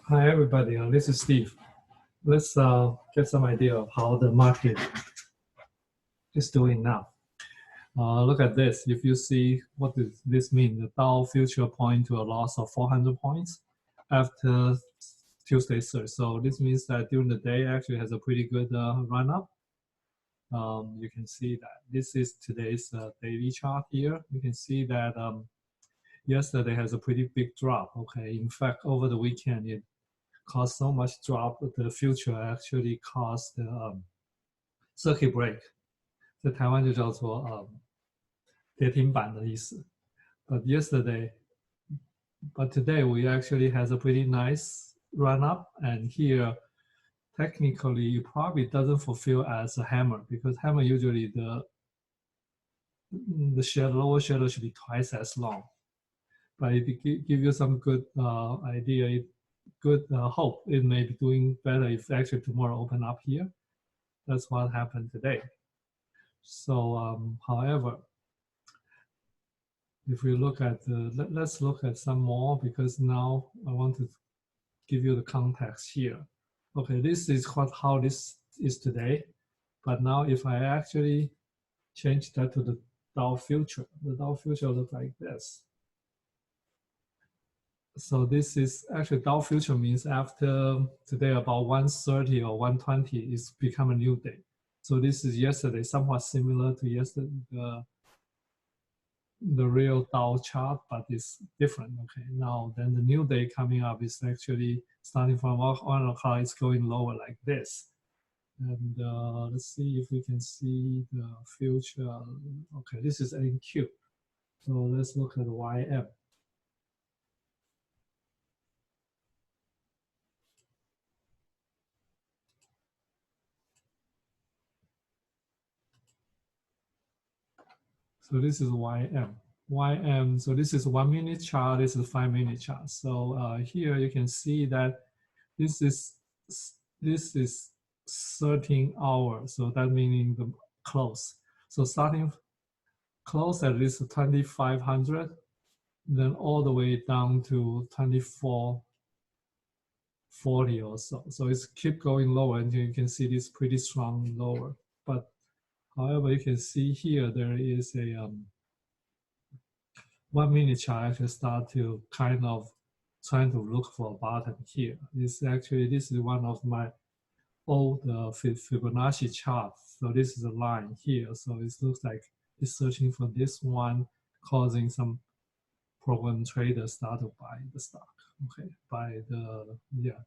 Hi, everybody. This is Steve. Let's get some idea of how the market is doing now. Look at this. If you see what does this mean, the Dow future point to a loss of 400 points after Tuesday's surge. So this means that during the day actually has a pretty good run up. You can see that this is today's daily chart here. You can see that yesterday has a pretty big drop. Okay, in fact, over the weekend it caused so much drop that the future actually caused the circuit break，在台湾就叫做跌停板的意思。But but today we actually has a pretty nice run up, and here technically it probably doesn't fulfill as a hammer because hammer usually the shadow, lower shadow should be twice as long. But it give you some good idea, good hope it may be doing better if actually tomorrow open up here. That's what happened today. So, however, if we look at let's look at some more because now I want to give you the context here. Okay, this is how this is today, but now if I actually change that to the Dow future, the Dow future looks like this. So this is actually Dow future means after today about 130 or 120 is become a new day. So this is yesterday, somewhat similar to yesterday, the real Dow chart, but it's different. Okay, now then the new day coming up is actually starting from 1 o'clock, it's going lower like this. And let's see if we can see the future. Okay, this is NQ. So let's look at YM. So this is YM. YM, so this is 1 minute chart, this is 5 minute chart. So here you can see that this is 13 hours, so that meaning the close. So starting close at least 2,500, then all the way down to 2,440 or so. So it's keep going lower until you can see this pretty strong lower. But however, you can see here there is a 1 minute chart actually start to kind of trying to look for a bottom here. This is one of my old Fibonacci chart. So this is a line here. So it looks like it's searching for this one, causing some program traders start to buy the stock. Okay,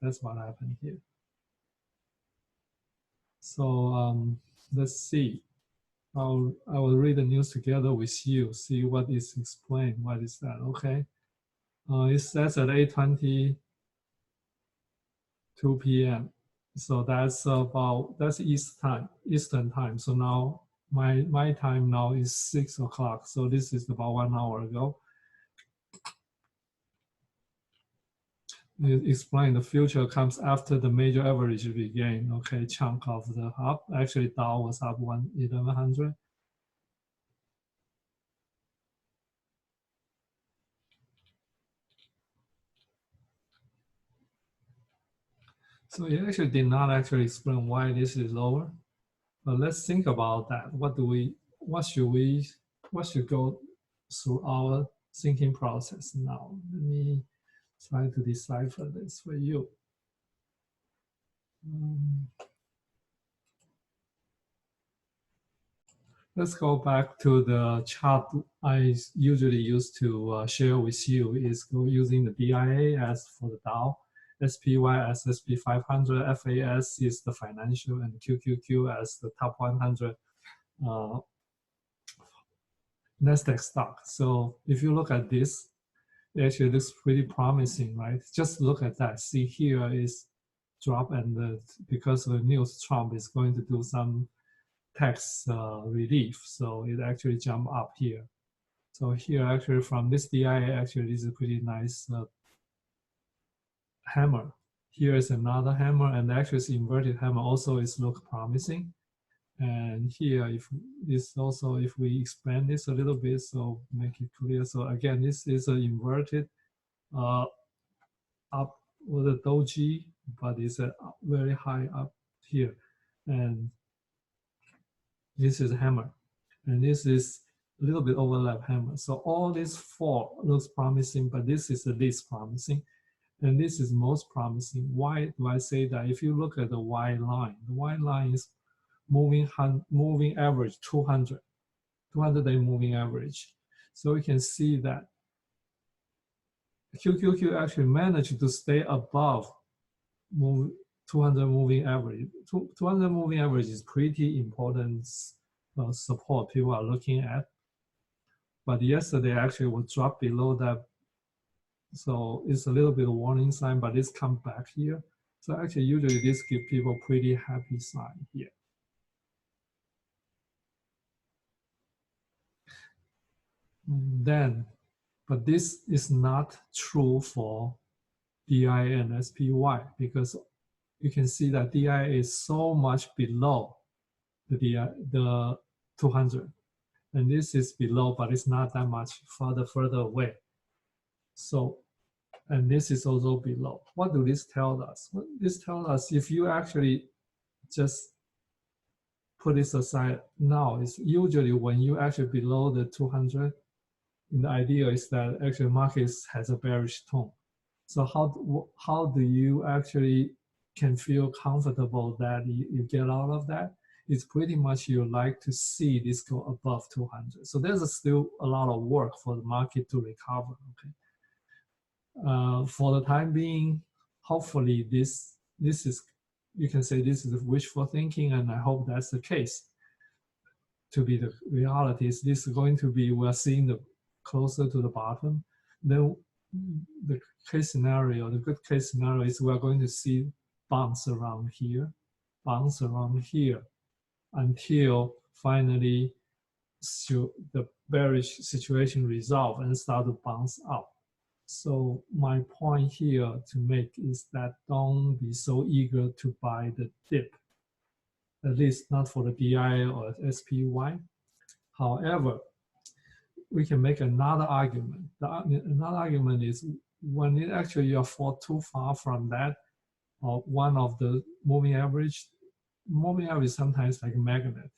that's what happened here. So let's see. I will read the news together with you, see what is explained. What is that? Okay. It says at 8:22 p.m. So that's Eastern time. So now my time now is 6 o'clock. So this is about 1 hour ago. It explained the future comes after the major average regain. Okay, chunk of the up. Actually, Dow was up 1,100. So it actually did not actually explain why this is lower. But let's think about that. What should go through our thinking process now? Let me try to decipher this for you. Let's go back to the chart I usually used to share with you is using the DIA as for the Dow, SPY as SP 500, FAS is the financial, and QQQ as the top 100 Nasdaq stock. So if you look at this, it actually looks pretty promising, right? Just look at that. See here is drop, and because of the news, Trump is going to do some tax relief, so it actually jump up here. So here actually from this DIA, actually this is a pretty nice hammer. Here is another hammer, and actually it's inverted hammer also is look promising. And here, if we expand this a little bit, so make it clear. So again, this is an inverted up or the doji, but it's very high up here. And this is hammer. And this is a little bit overlap hammer. So all these four looks promising, but this is the least promising. And this is most promising. Why do I say that? If you look at the Y line, the Y line is moving average 200, 200-day moving average. So you can see that QQQ actually managed to stay above 200 moving average. 200 moving average is pretty important support people are looking at. But yesterday actually will drop below that. So it's a little bit of warning sign, but it's come back here. So actually usually this gives people pretty happy sign here. Then, but this is not true for DIA and SPY because you can see that DIA is so much below the 200. And this is below, but it's not that much further away. So, and this is also below. What do this tell us? What this tells us, if you actually just put this aside now, is usually when you actually below the 200, the idea is that actually market has a bearish tone. So how do you actually can feel comfortable that you get out of that? It's pretty much you like to see this go above 200. So there's still a lot of work for the market to recover. Okay. For the time being, hopefully this is, you can say this is wishful thinking, and I hope that's the case. To be the reality is this is going to be, we're seeing the closer to the bottom. Then the case scenario, the good case scenario is we're going to see bounce around here until finally the bearish situation resolve and start to bounce up. So my point here to make is that don't be so eager to buy the dip, at least not for the DI or SPY. However, we can make another argument. Another argument is when it actually you fall too far from that, or one of the moving average sometimes like a magnet.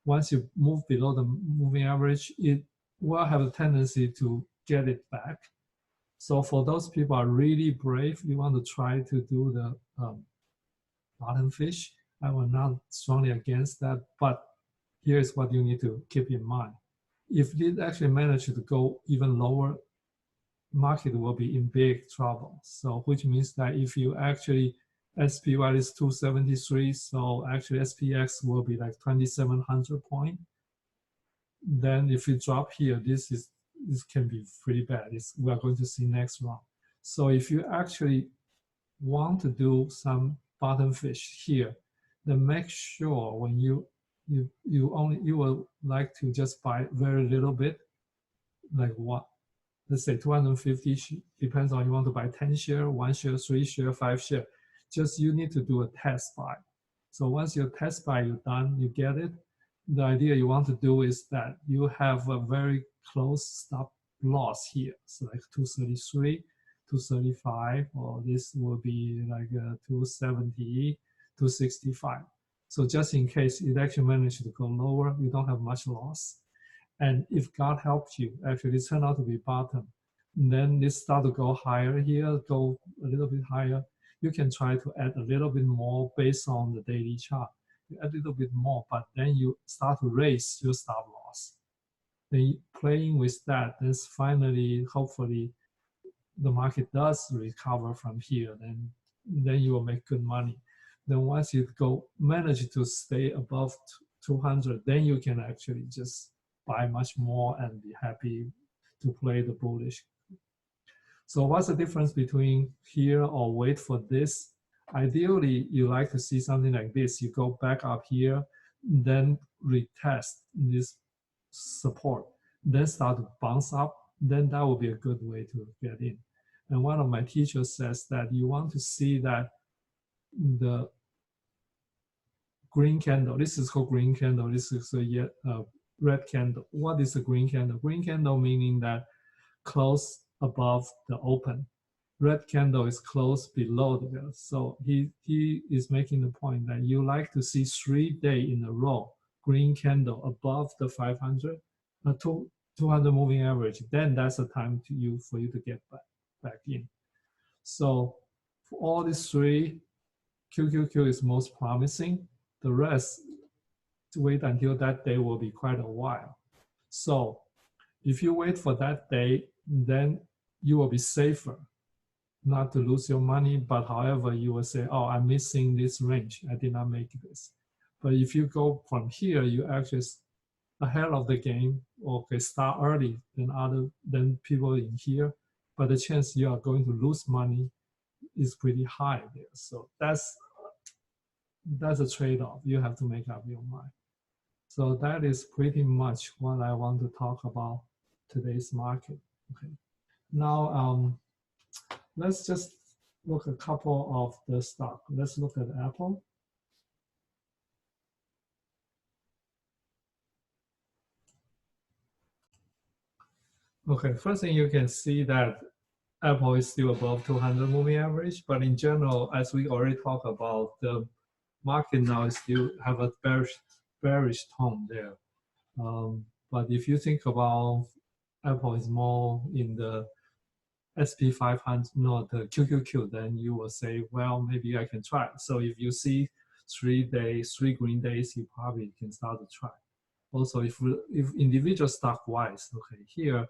Once you move below the moving average, it will have a tendency to get it back. So for those people are really brave, you want to try to do the bottom fish. I will not strongly against that, but here's what you need to keep in mind. If it actually manages to go even lower, market will be in big trouble. So which means that if you actually, SPY is 273, so actually SPX will be like 2,700 point. Then if you drop here, this can be pretty bad. We are going to see next round. So if you actually want to do some bottom fish here, then make sure when you will like to just buy very little bit, like what, let's say 250, depends on you want to buy 10 share, 1 share, 3 share, 5 share. Just you need to do a test buy. So once your test buy you're done, you get it. The idea you want to do is that you have a very close stop loss here. So like 233, 235, or this will be like 270, 265. So just in case it actually managed to go lower, you don't have much loss. And if God helps you, actually it turned out to be bottom, then this start to go higher here, go a little bit higher, you can try to add a little bit more based on the daily chart. You add a little bit more, but then you start to raise your stop loss. Then playing with that, then finally, hopefully, the market does recover from here, then you will make good money. Then once you manage to stay above 200, then you can actually just buy much more and be happy to play the bullish. So what's the difference between here or wait for this? Ideally, you like to see something like this. You go back up here, then retest this support, then start to bounce up, then that would be a good way to get in. And one of my teachers says that you want to see that the green candle, this is called green candle, this is a red candle. What is a green candle? Green candle meaning that close above the open. red candle is closed below there. So he is making the point that you like to see 3 days in a row, green candle above the 500, 200 moving average. Then that's the time for you to get back in. So for all these three, QQQ is most promising. The rest, to wait until that day will be quite a while. So if you wait for that day, then you will be safer not to lose your money. But however, you will say, oh, I'm missing this range. I did not make this. But if you go from here, you actually ahead of the game, okay, start early than people in here. But the chance you are going to lose money is pretty high there. So that's a trade-off. You have to make up your mind. So that is pretty much what I want to talk about today's market. Okay. Now let's just look a couple of the stock. Let's look at Apple. Okay, first thing you can see that Apple is still above 200 moving average, but in general, as we already talked about, the market now is still have a bearish tone there. But if you think about Apple is more in the SP 500, not the QQQ, then you will say, well, maybe I can try. So if you see 3 green days, you probably can start to try. Also, if individual stock wise, okay, here,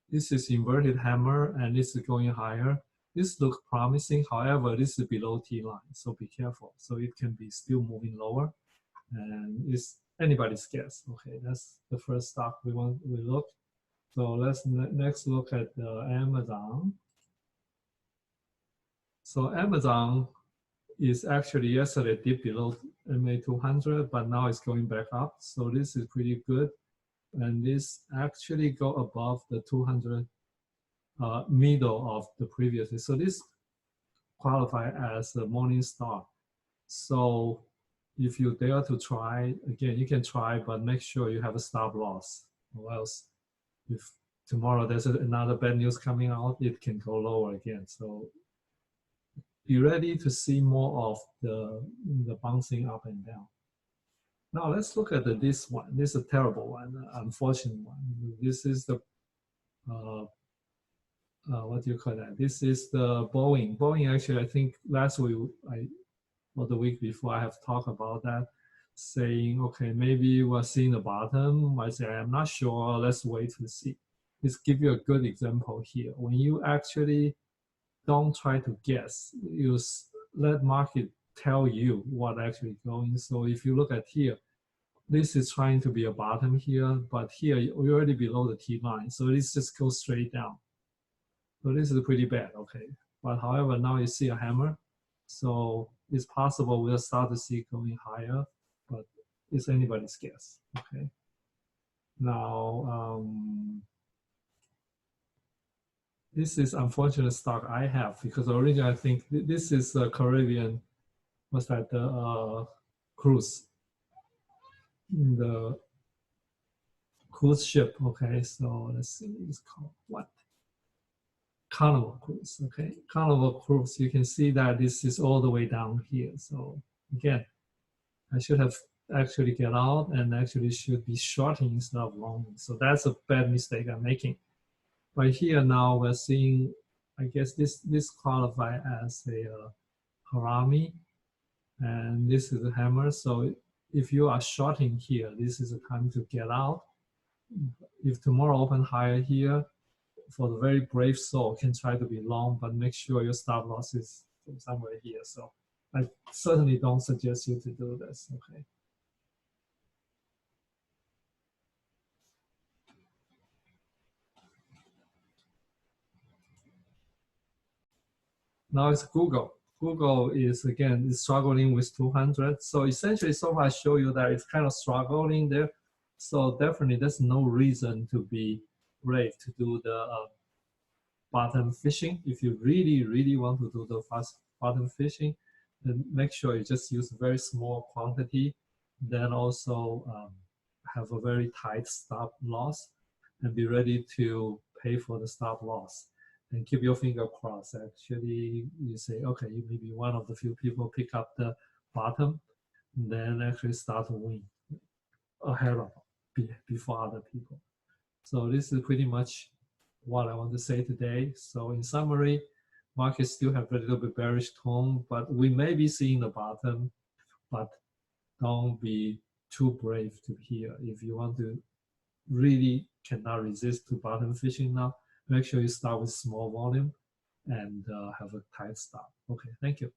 this is inverted hammer and this is going higher. This looks promising. However, this is below T line, so be careful. So it can be still moving lower, and it's anybody's guess. Okay, that's the first stock we look. So let's next look at Amazon. So Amazon is actually yesterday dipped below MA 200, but now it's going back up. So this is pretty good, and this actually go above the 200 middle of the previous. So this qualify as a morning star. So if you dare to try, again, you can try, but make sure you have a stop loss, or else if tomorrow there's another bad news coming out, it can go lower again. So be ready to see more of the bouncing up and down. Now let's look at this one. This is a terrible one, unfortunate one. This is the what do you call that? This is the Boeing. Boeing actually, I think last week or the week before, I have talked about that, saying, okay, maybe we're seeing the bottom. I say, I'm not sure. Let's wait to see. Let's give you a good example here. When you actually don't try to guess, you let market tell you what actually going. So if you look at here, this is trying to be a bottom here, but here we're already below the T line. So this just goes straight down. So this is pretty bad, okay. But however, now you see a hammer. So it's possible we'll start to see going higher, but it's anybody's guess, okay. Now, this is unfortunate stock I have because originally I think this is a Caribbean, what's that, the cruise, the cruise ship, okay. So let's see, it's called what? Carnival Cruise, okay. Carnival Cruise, you can see that this is all the way down here. So again, I should have actually get out and actually should be shorting instead of longing. So that's a bad mistake I'm making. But here now we're seeing, I guess this qualify as a harami, and this is a hammer. So if you are shorting here, this is the time to get out. If tomorrow open higher here, for the very brave soul, can try to be long, but make sure your stop loss is somewhere here. So I certainly don't suggest you to do this, okay? Now it's Google. Google is, again, is struggling with 200. So essentially, so far I show you that it's kind of struggling there. So definitely there's no reason to be brave to do the bottom fishing. If you really, really want to do the fast bottom fishing, then make sure you just use very small quantity. Then also have a very tight stop loss and be ready to pay for the stop loss. and keep your finger crossed. Actually, you say, okay, you may be one of the few people pick up the bottom, then actually start to win ahead of before other people. So this is pretty much what I want to say today. So in summary, markets still have a little bit bearish tone, but we may be seeing the bottom, but don't be too brave to here. If you want to really cannot resist to bottom fishing now, make sure you start with small volume and have a tight stop. Okay, thank you.